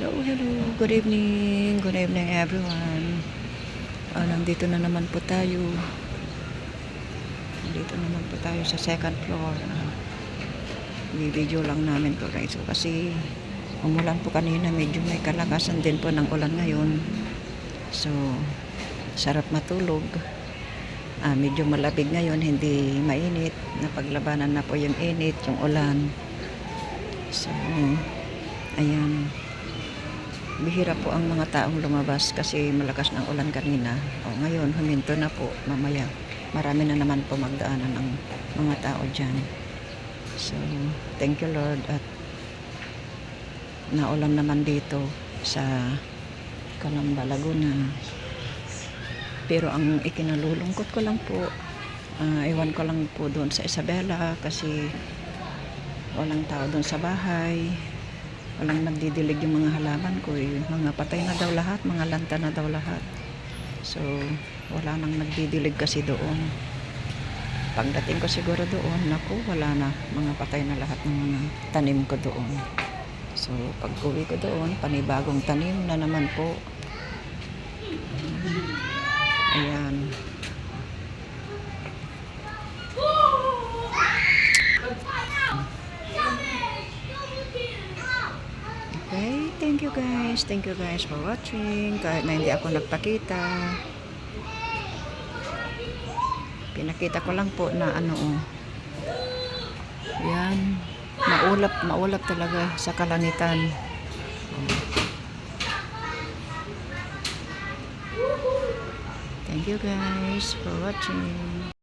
Hello, good evening everyone. Nandito na naman po tayo. Nandito naman po tayo sa second floor. Video lang namin po guys. Kasi umulan po kanina, medyo may kalakasan din po ng ulan ngayon. So, sarap matulog. Medyo malabig ngayon, hindi mainit. Napaglabanan na po yung init, yung ulan. So, ayan. Bihira po ang mga taong lumabas kasi malakas ng ulan kanina. Ngayon, huminto na po. Mamaya, marami na naman po magdaanan ng mga tao dyan. So, thank you Lord at naulan naman dito sa Calamba, Laguna. Pero ang ikinalulungkot ko lang po, iwan ko lang po doon sa Isabela kasi walang tao doon sa bahay. Walang nagdidilig yung mga halaman ko mga patay na daw lahat, mga lanta na daw lahat. So wala nang nagdidilig kasi doon. Pagdating ko siguro doon, naku, wala na, mga patay na lahat ng mga tanim ko doon. So pag uwi ko doon, panibagong tanim na naman po. Ayan. Okay, thank you guys for watching. Kahit na hindi ako nagpakita, pinakita ko lang po na yan, maulap talaga sa kalangitan. Thank you guys for watching.